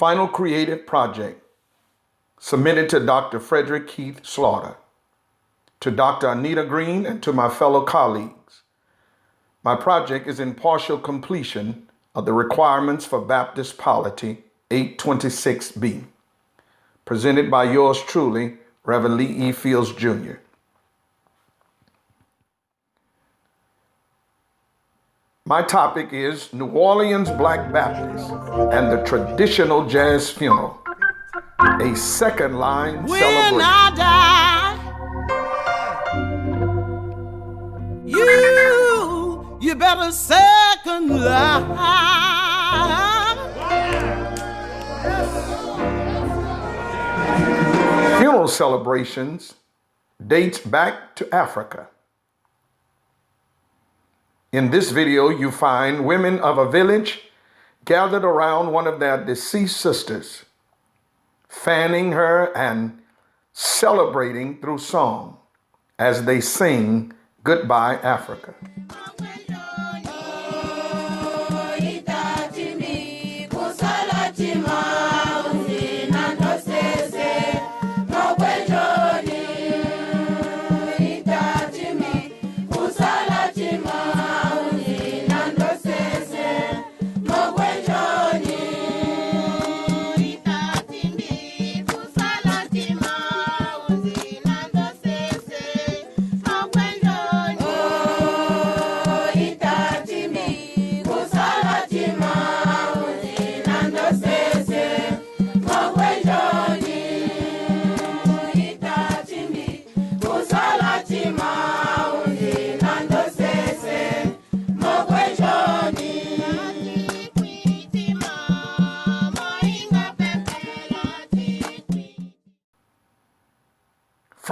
Final creative project submitted to Dr. Frederick Keith Slaughter, to Dr. Anita Green, and to my fellow colleagues. My project is in partial completion of the requirements for Baptist Polity 826B, presented by yours truly, Reverend Lee E. Fields, Jr. My topic is New Orleans Black Baptist and the traditional jazz funeral, a second line celebration. When I die, you better second line. Funeral celebrations dates back to Africa. In this video, you find women of a village gathered around one of their deceased sisters, fanning her and celebrating through song as they sing Goodbye, Africa.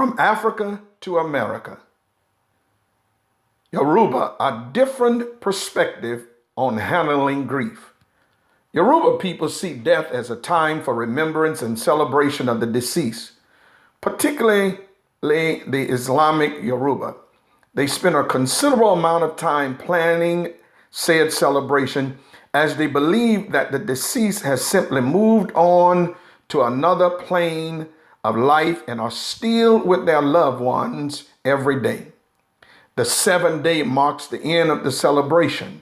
From Africa to America, Yoruba, a different perspective on handling grief. Yoruba people see death as a time for remembrance and celebration of the deceased, particularly the Islamic Yoruba. They spend a considerable amount of time planning said celebration as they believe that the deceased has simply moved on to another plane of life and are still with their loved ones every day. The 7th day marks the end of the celebration.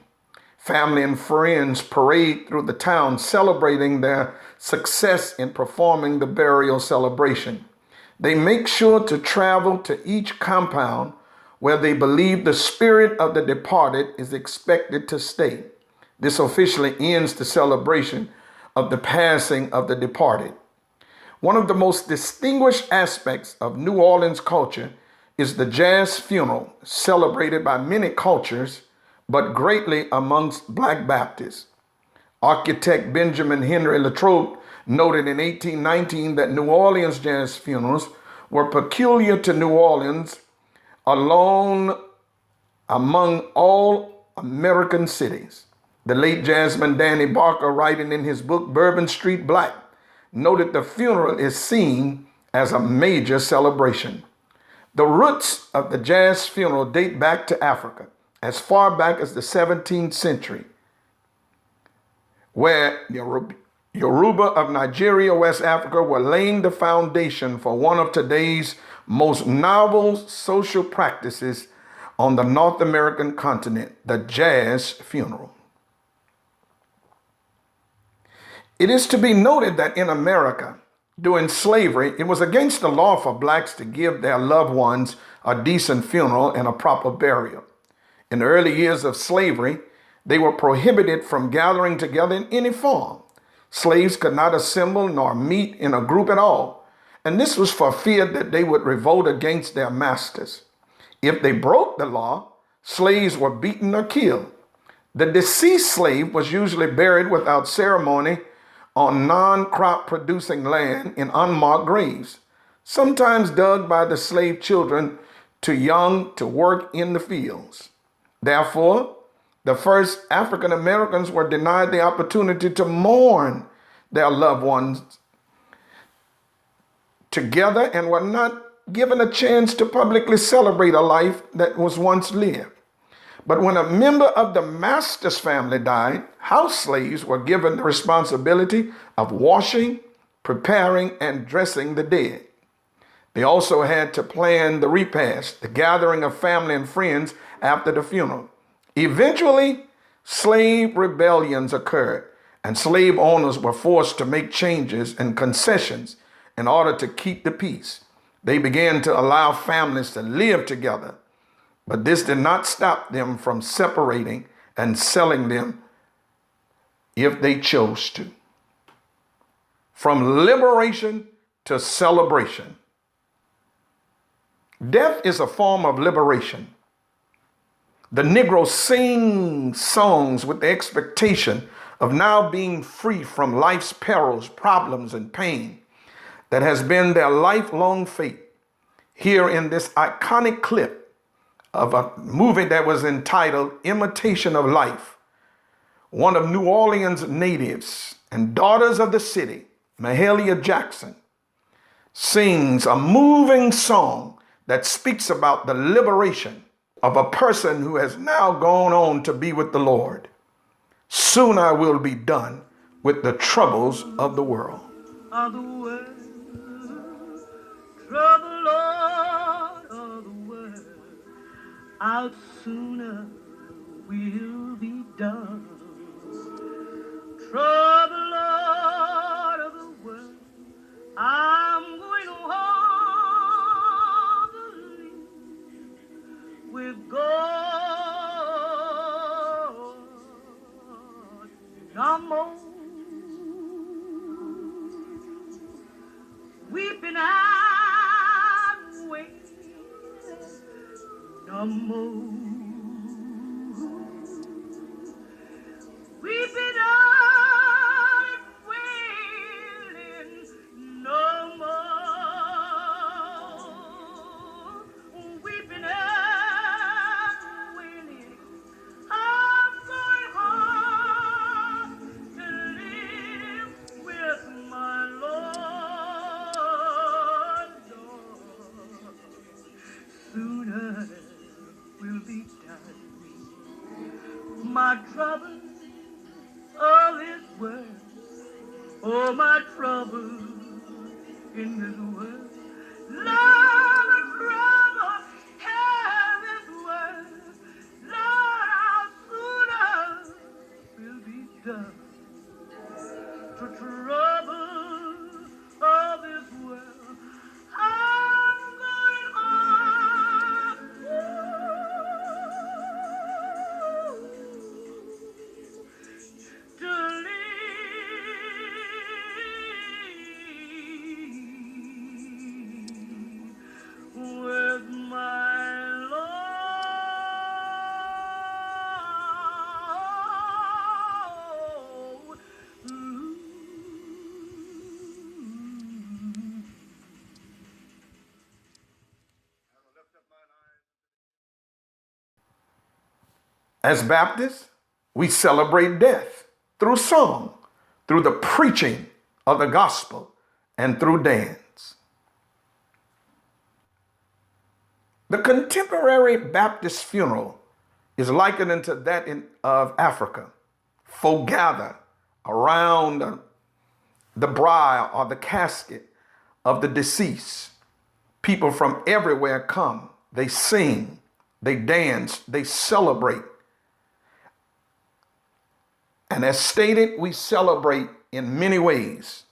Family and friends parade through the town celebrating their success in performing the burial celebration. They make sure to travel to each compound where they believe the spirit of the departed is expected to stay. This officially ends the celebration of the passing of the departed. One of the most distinguished aspects of New Orleans culture is the jazz funeral, celebrated by many cultures, but greatly amongst Black Baptists. Architect Benjamin Henry Latrobe noted in 1819 that New Orleans jazz funerals were peculiar to New Orleans, alone among all American cities. The late jazzman Danny Barker, writing in his book Bourbon Street Black, noted the funeral is seen as a major celebration. The roots of the jazz funeral date back to Africa, as far back as the 17th century, where Yoruba of Nigeria, West Africa, were laying the foundation for one of today's most novel social practices on the North American continent, the jazz funeral. It is to be noted that in America, during slavery, it was against the law for blacks to give their loved ones a decent funeral and a proper burial. In the early years of slavery, they were prohibited from gathering together in any form. Slaves could not assemble nor meet in a group at all, and this was for fear that they would revolt against their masters. If they broke the law, slaves were beaten or killed. The deceased slave was usually buried without ceremony on non-crop producing land in unmarked graves, sometimes dug by the slave children too young to work in the fields. Therefore, the first African Americans were denied the opportunity to mourn their loved ones together and were not given a chance to publicly celebrate a life that was once lived. But when a member of the master's family died, house slaves were given the responsibility of washing, preparing, and dressing the dead. They also had to plan the repast, the gathering of family and friends after the funeral. Eventually, slave rebellions occurred, and slave owners were forced to make changes and concessions in order to keep the peace. They began to allow families to live together, but this did not stop them from separating and selling them if they chose to. From liberation to celebration. Death is a form of liberation. The Negroes sing songs with the expectation of now being free from life's perils, problems, and pain that has been their lifelong fate. Here in this iconic clip of a movie that was entitled Imitation of Life, one of New Orleans natives and daughters of the city, Mahalia Jackson, sings a moving song that speaks about the liberation of a person who has now gone on to be with the Lord. Soon I will be done with the troubles of the world. Of the world, trouble, Lord, of the world, out sooner will be done. Trouble, Lord, of the world, I'm going on the lead with God. No more weeping and waiting, no more weeping and wailing, no more weeping and wailing. I'm going home to live with my Lord. Sooner will be done. My trouble of this world, oh, my trouble in this world, Lord, my trouble in this world, Lord, how sooner will be done. The trouble of this world, I'm going on to live with my Lord. As Baptists, we celebrate death through song, through the preaching of the gospel, and through dance. The contemporary Baptist funeral is likened to that of Africa. Folk gather around the briar or the casket of the deceased. People from everywhere come. They sing, they dance, they celebrate. And as stated, we celebrate in many ways.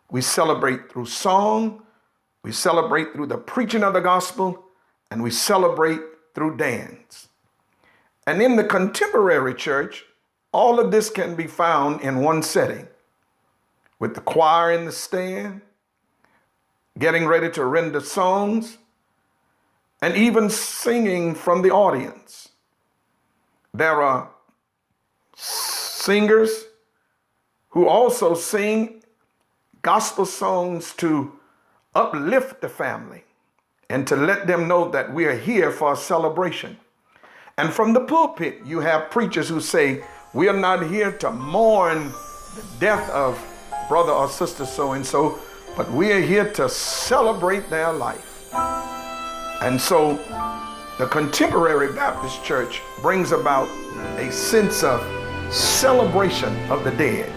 We celebrate through song, we celebrate through the preaching of the gospel, and we celebrate through dance. And in the contemporary church, all of this can be found in one setting, with the choir in the stand, getting ready to render songs, and even singing from the audience. There are singers who also sing gospel songs to uplift the family and to let them know that we are here for a celebration. And from the pulpit, you have preachers who say, we are not here to mourn the death of brother or sister so-and-so, but we are here to celebrate their life. And so The contemporary Baptist church brings about a sense of celebration of the dead.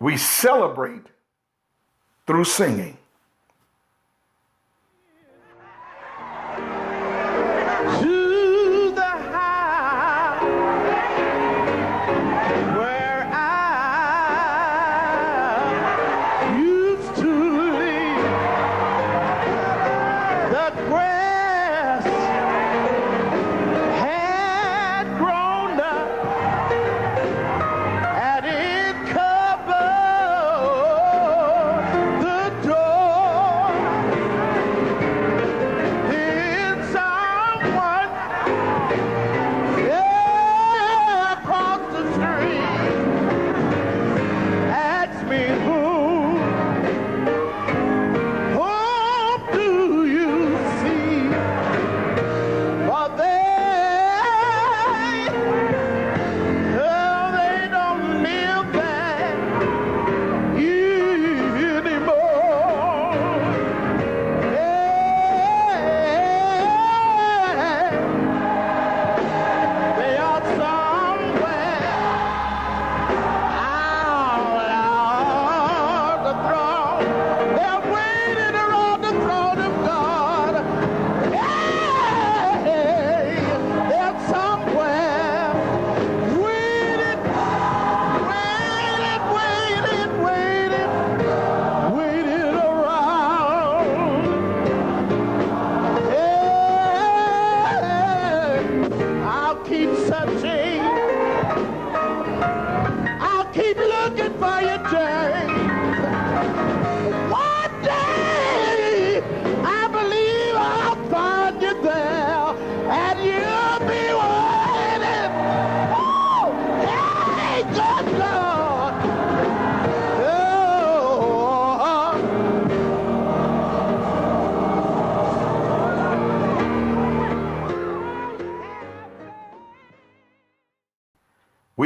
We celebrate through singing. To the house where I used to live, the grass had grown up and it covered the door. Then someone across the street asked me, whom do you see?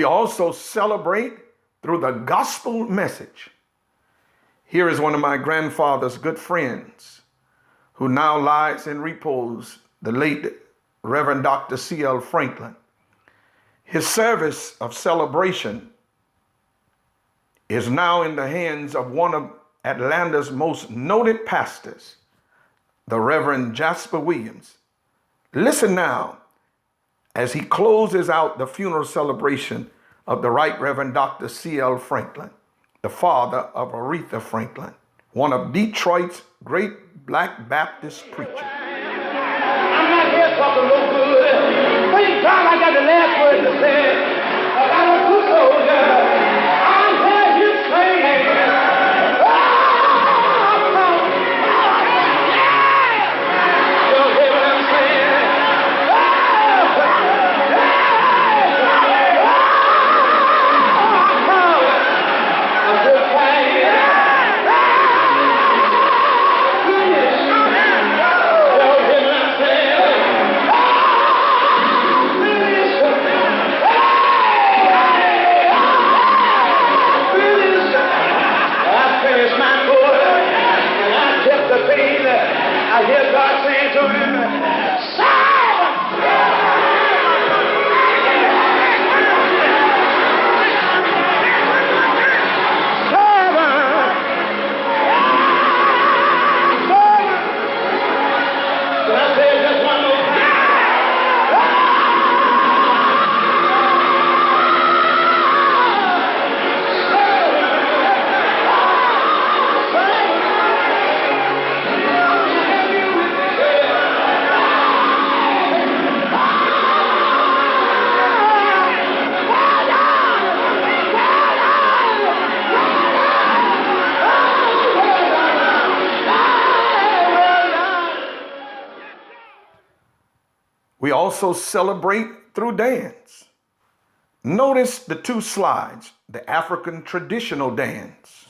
We also celebrate through the gospel message. Here is one of my grandfather's good friends who now lies in repose, the late Reverend Dr. C.L. Franklin. His service of celebration is now in the hands of one of Atlanta's most noted pastors, the Reverend Jasper Williams. Listen now as he closes out the funeral celebration of the Right Reverend Dr. C.L. Franklin, the father of Aretha Franklin, one of Detroit's great Black Baptist preachers. I'm not here talking no good. Thank God I got the last word to say. I don't do so. I'm here you saying. I hear God saying to him, can I say it just one more time? We also celebrate through dance. Notice the two slides, the African traditional dance.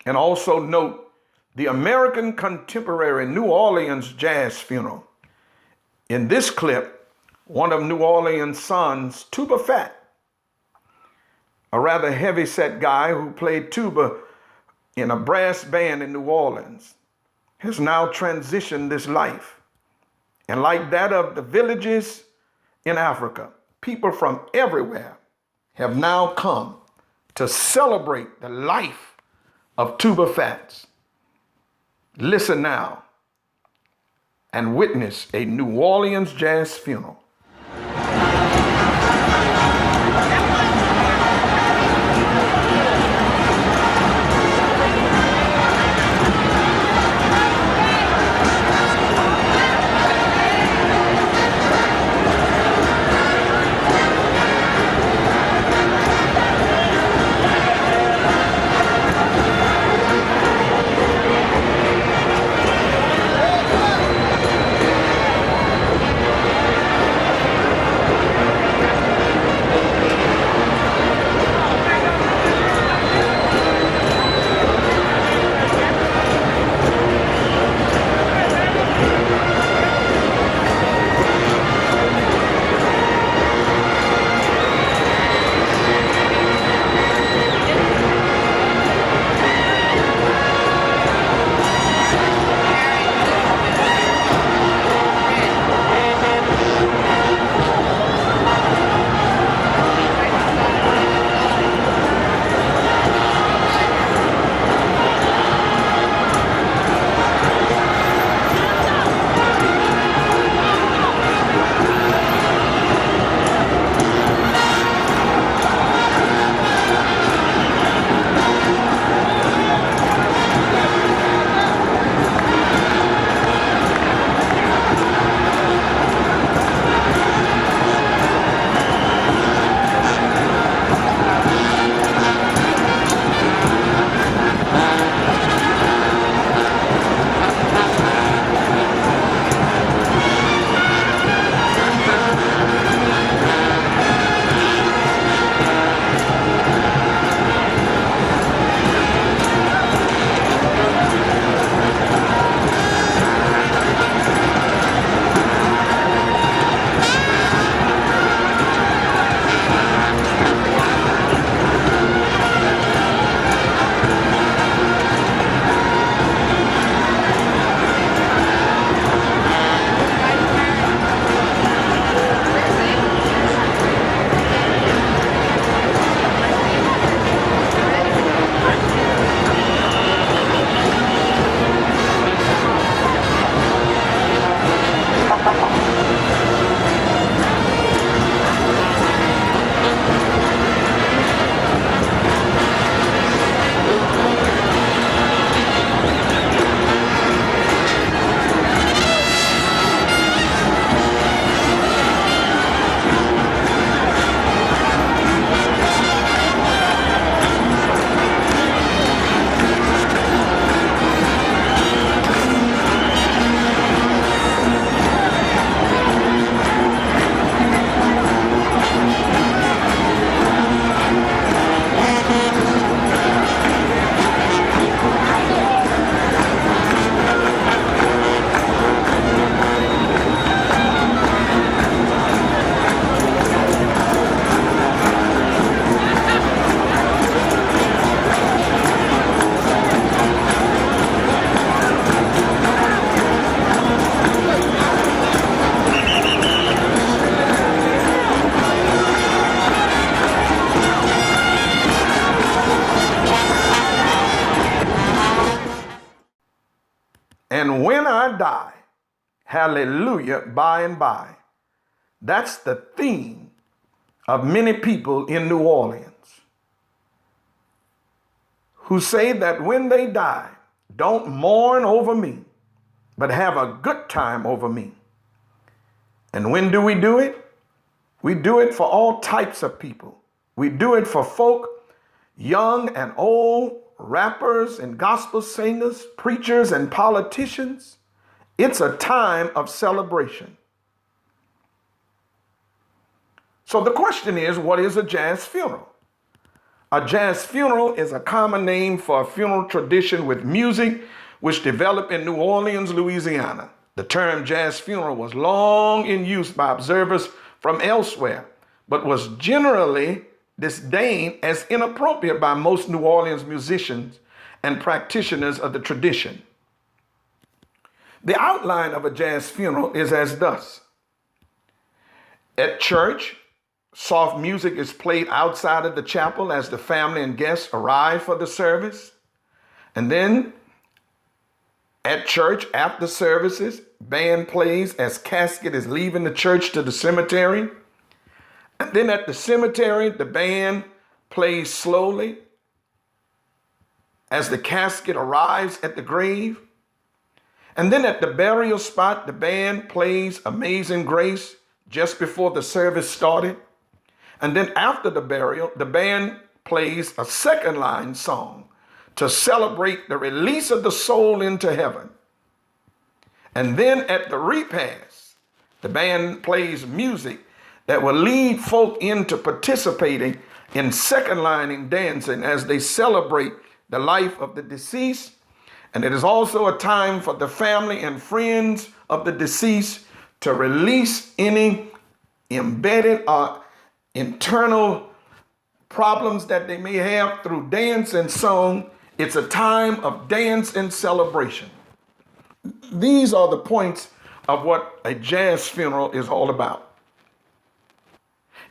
And also note the American Contemporary New Orleans Jazz Funeral. In this clip, one of New Orleans' sons, Tuba Fat, a rather heavy-set guy who played tuba in a brass band in New Orleans, has now transitioned this life. And like that of the villages in Africa, people from everywhere have now come to celebrate the life of Tuba Fats. Listen now and witness a New Orleans jazz funeral. die. Hallelujah, by and by. That's the theme of many people in New Orleans who say that when they die, don't mourn over me, but have a good time over me. And when do we do it? We do it for all types of people. We do it for folk, young and old, rappers and gospel singers, preachers and politicians. It's a time of celebration. So the question is, what is a jazz funeral? A jazz funeral is a common name for a funeral tradition with music which developed in New Orleans, Louisiana. The term jazz funeral was long in use by observers from elsewhere, but was generally disdained as inappropriate by most New Orleans musicians and practitioners of the tradition. The outline of a jazz funeral is as thus. At church, soft music is played outside of the chapel as the family and guests arrive for the service. And then at church, after services, band plays as casket is leaving the church to the cemetery. And then at the cemetery, the band plays slowly as the casket arrives at the grave. And then at the burial spot, the band plays Amazing Grace just before the service started. And then after the burial, the band plays a second line song to celebrate the release of the soul into heaven. And then at the repast, the band plays music that will lead folk into participating in second lining dancing as they celebrate the life of the deceased. And it is also a time for the family and friends of the deceased to release any embedded or internal problems that they may have through dance and song. It's a time of dance and celebration. These are the points of what a jazz funeral is all about.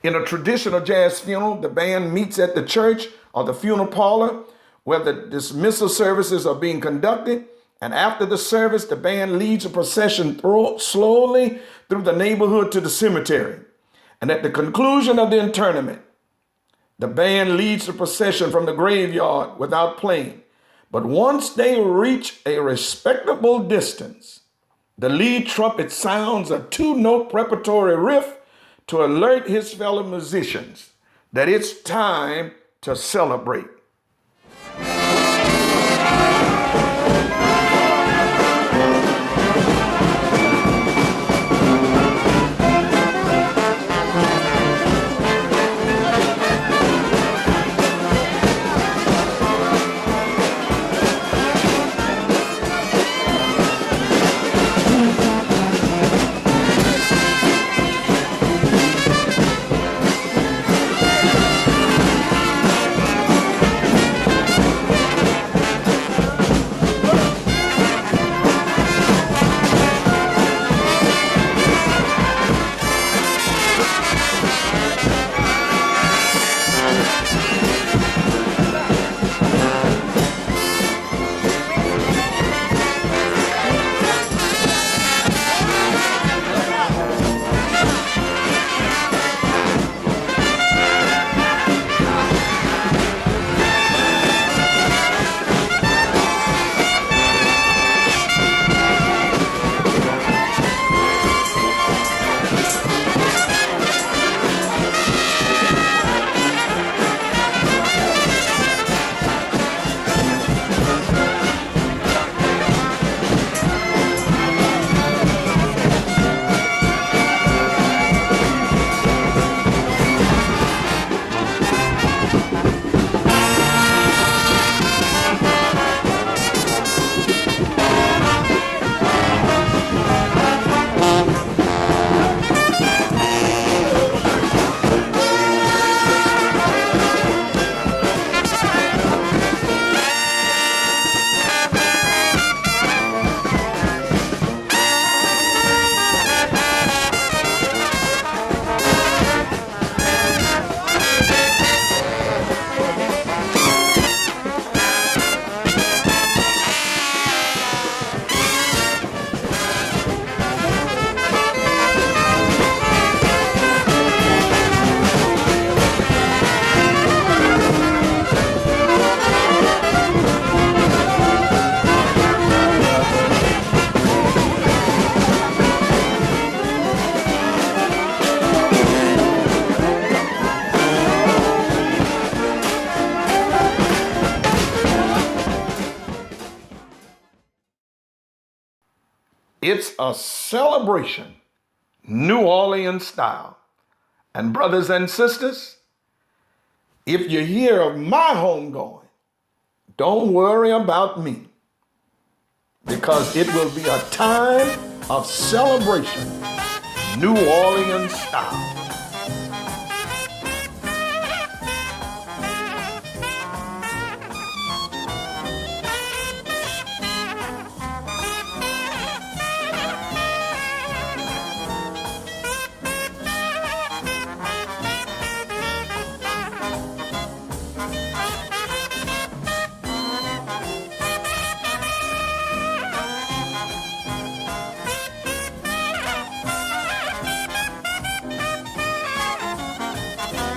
In a traditional jazz funeral, the band meets at the church or the funeral parlor where the dismissal services are being conducted. And after the service, the band leads a procession slowly through the neighborhood to the cemetery. And at the conclusion of the interment, the band leads the procession from the graveyard without playing. But once they reach a respectable distance, the lead trumpet sounds a two-note preparatory riff to alert his fellow musicians that it's time to celebrate. It's a celebration, New Orleans style. And brothers and sisters, if you hear of my homegoing, don't worry about me, because it will be a time of celebration, New Orleans style.